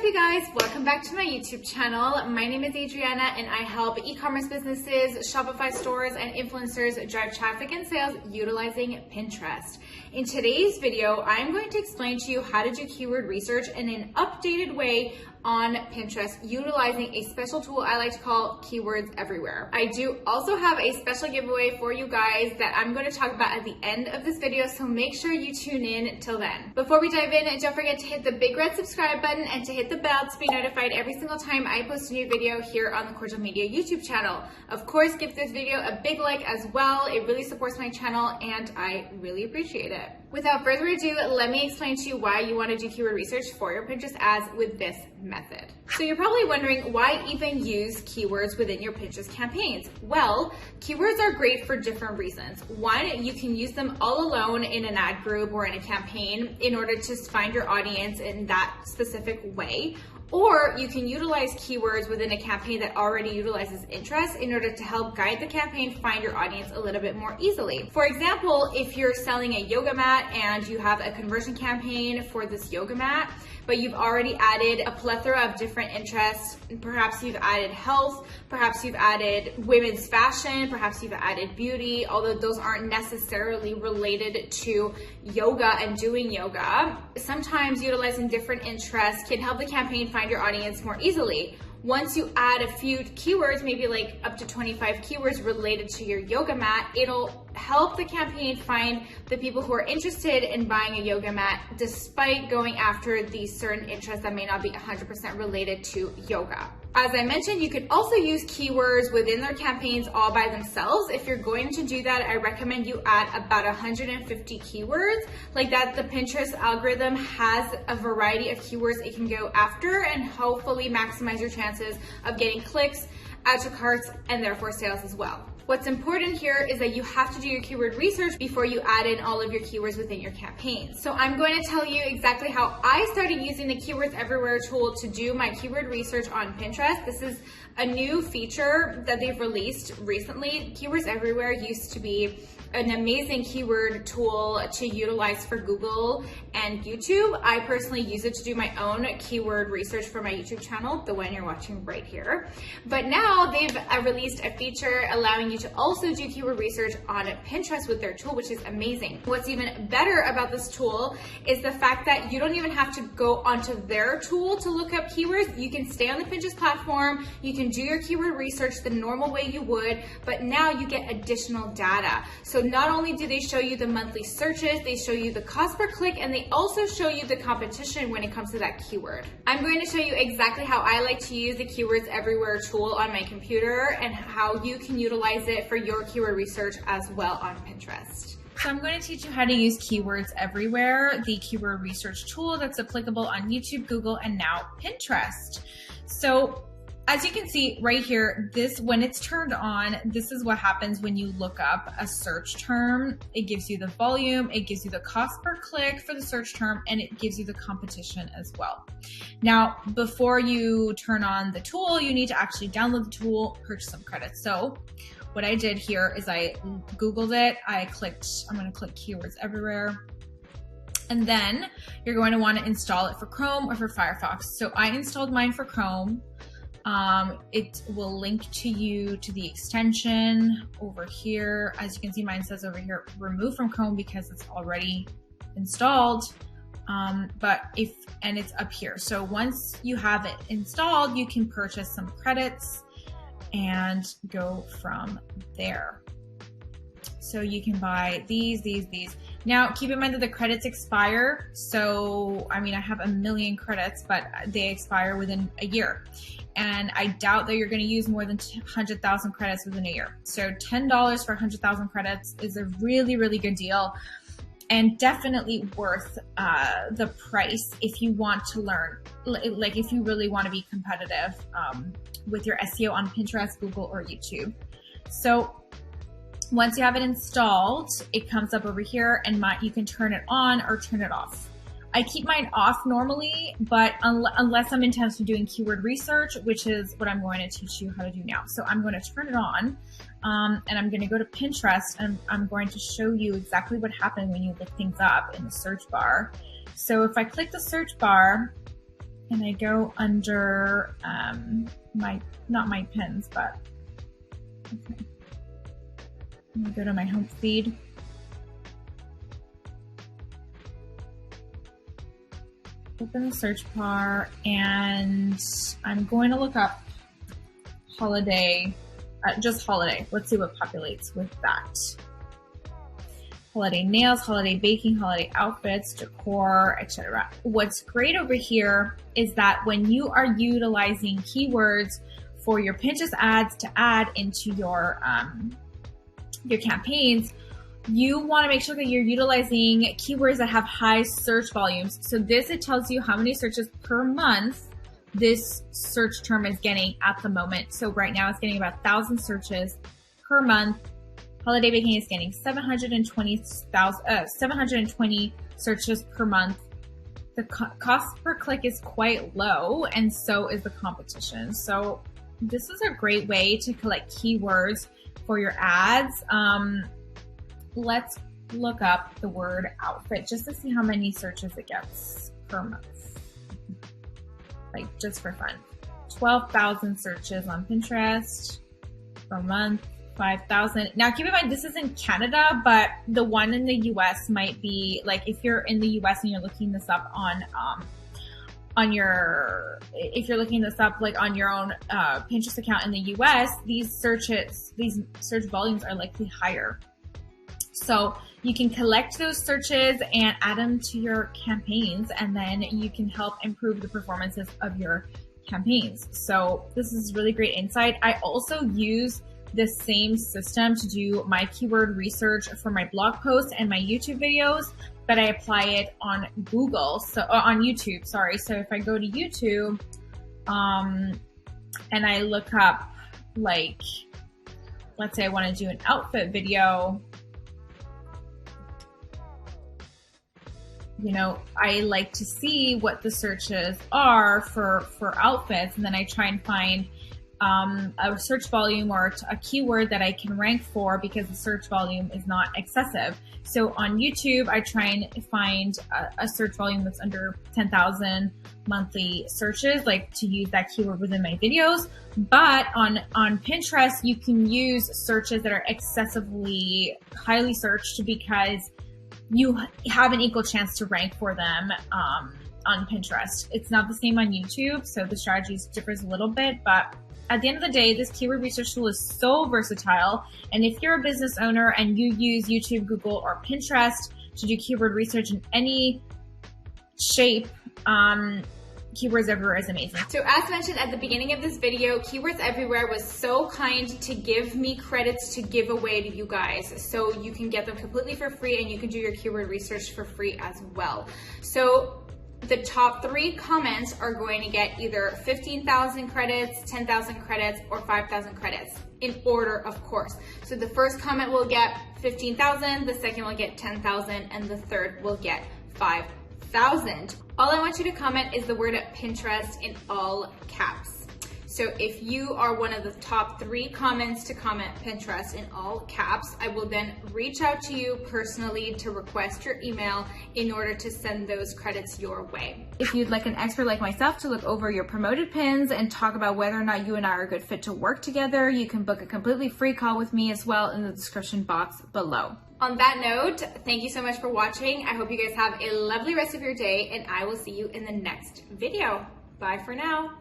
you guys? Welcome back to my YouTube channel. My name is Adriana and I help e-commerce businesses, Shopify stores, and influencers drive traffic and sales utilizing Pinterest. In today's video, I'm going to explain to you how to do keyword research in an updated way on Pinterest utilizing a special tool I like to call Keywords Everywhere. I do also have a special giveaway for you guys that I'm going to talk about at the end of this video, so make sure you tune in till then. Before we dive in, don't forget to hit the big red subscribe button and to hit the bell to be notified every single time I post a new video here on the Kordial Media YouTube channel. Of course, give this video a big like as well. It really supports my channel and I really appreciate it. Without further ado, let me explain to you why you want to do keyword research for your Pinterest ads with this method. So you're probably wondering, why even use keywords within your Pinterest campaigns? Well, keywords are great for different reasons. One, you can use them all alone in an ad group or in a campaign in order to find your audience in that specific way. Or you can utilize keywords within a campaign that already utilizes interest in order to help guide the campaign find your audience a little bit more easily. For example, if you're selling a yoga mat and you have a conversion campaign for this yoga mat, but you've already added a plethora of different interests. Perhaps you've added health, perhaps you've added women's fashion, perhaps you've added beauty, although those aren't necessarily related to yoga and doing yoga. Sometimes utilizing different interests can help the campaign find your audience more easily. Once you add a few keywords, maybe like up to 25 keywords related to your yoga mat, it'll help the campaign find the people who are interested in buying a yoga mat despite going after these certain interests that may not be 100% related to yoga. As I mentioned, you could also use keywords within their campaigns all by themselves. If you're going to do that, I recommend you add about 150 keywords. Like that, the Pinterest algorithm has a variety of keywords it can go after and hopefully maximize your chances of getting clicks, add to carts, and therefore sales as well. What's important here is that you have to do your keyword research before you add in all of your keywords within your campaign. So I'm going to tell you exactly how I started using the Keywords Everywhere tool to do my keyword research on Pinterest. This is a new feature that they've released recently. Keywords Everywhere used to be an amazing keyword tool to utilize for Google and YouTube. I personally use it to do my own keyword research for my YouTube channel, the one you're watching right here. But now they've released a feature allowing you to also do keyword research on Pinterest with their tool, which is amazing. What's even better about this tool is the fact that you don't even have to go onto their tool to look up keywords. You can stay on the Pinterest platform, you can do your keyword research the normal way you would, but now you get additional data. So not only do they show you the monthly searches, they show you the cost per click, and they also show you the competition when it comes to that keyword. I'm going to show you exactly how I like to use the Keywords Everywhere tool on my computer and how you can utilize it for your keyword research as well on Pinterest. So I'm going to teach you how to use Keywords Everywhere, the keyword research tool that's applicable on YouTube, Google, and now Pinterest. So as you can see right here, when it's turned on, this is what happens when you look up a search term. It gives you the volume, it gives you the cost per click for the search term, and it gives you the competition as well. Now, before you turn on the tool, you need to actually download the tool, purchase some credits. So what I did here is I Googled it, I'm gonna click Keywords Everywhere. And then you're going to want to install it for Chrome or for Firefox. So I installed mine for Chrome. It will link to you to the extension over here. As you can see, mine says over here, remove from Chrome because it's already installed. And it's up here. So once you have it installed, you can purchase some credits and go from there. So you can buy these. Now, keep in mind that the credits expire. So, I mean, I have 1 million credits, but they expire within a year. And I doubt that you're going to use more than 100,000 credits within a year. So $10 for 100,000 credits is a really, really good deal and definitely worth the price if you want to learn, like if you really want to be competitive with your SEO on Pinterest, Google, or YouTube. So once you have it installed, it comes up over here and you can turn it on or turn it off. I keep mine off normally, but unless I'm intentionally doing keyword research, which is what I'm going to teach you how to do now. So I'm going to turn it on and I'm going to go to Pinterest and I'm going to show you exactly what happens when you look things up in the search bar. So if I click the search bar, and I go under not my pins, but okay. I'm gonna go to my home feed. Open the search bar, and I'm going to look up holiday, just holiday. Let's see what populates with that. Holiday nails, holiday baking, holiday outfits, decor, etc. What's great over here is that when you are utilizing keywords for your Pinterest ads to add into your campaigns, you want to make sure that you're utilizing keywords that have high search volumes. So it tells you how many searches per month this search term is getting at the moment. So right now it's getting about 1,000 searches per month. Holiday baking is getting 720 searches per month. The cost per click is quite low, and so is the competition. So this is a great way to collect keywords for your ads. Let's look up the word outfit just to see how many searches it gets per month. Like just for fun. 12,000 searches on Pinterest per month, 5,000. Now keep in mind, this is in Canada, but the one in the US might be like, if you're in the US and you're looking this up if you're looking this up like on your own Pinterest account in the US, these search volumes are likely higher. So you can collect those searches and add them to your campaigns, and then you can help improve the performances of your campaigns. So this is really great insight. I also use the same system to do my keyword research for my blog posts and my YouTube videos, but I apply it on on YouTube, sorry. So if I go to YouTube, and I look up, like, let's say I want to do an outfit video, you know, I like to see what the searches are for outfits, and then I try and find a search volume or a keyword that I can rank for because the search volume is not excessive. So on YouTube, I try and find a search volume that's under 10,000 monthly searches, like to use that keyword within my videos. But on Pinterest, you can use searches that are excessively highly searched because you have an equal chance to rank for them on Pinterest. It's not the same on YouTube, so the strategy differs a little bit, but at the end of the day, this keyword research tool is so versatile. And if you're a business owner and you use YouTube, Google, or Pinterest to do keyword research in any shape, Keywords Everywhere is amazing. So as mentioned at the beginning of this video, Keywords Everywhere was so kind to give me credits to give away to you guys. So you can get them completely for free, and you can do your keyword research for free as well. So the top 3 comments are going to get either 15,000 credits, 10,000 credits, or 5,000 credits, in order, of course. So the first comment will get 15,000, the second will get 10,000, and the third will get 5,000. All I want you to comment is the word Pinterest in all caps. So if you are one of the top 3 comments to comment Pinterest in all caps, I will then reach out to you personally to request your email in order to send those credits your way. If you'd like an expert like myself to look over your promoted pins and talk about whether or not you and I are a good fit to work together, you can book a completely free call with me as well in the description box below. On that note, thank you so much for watching. I hope you guys have a lovely rest of your day, and I will see you in the next video. Bye for now.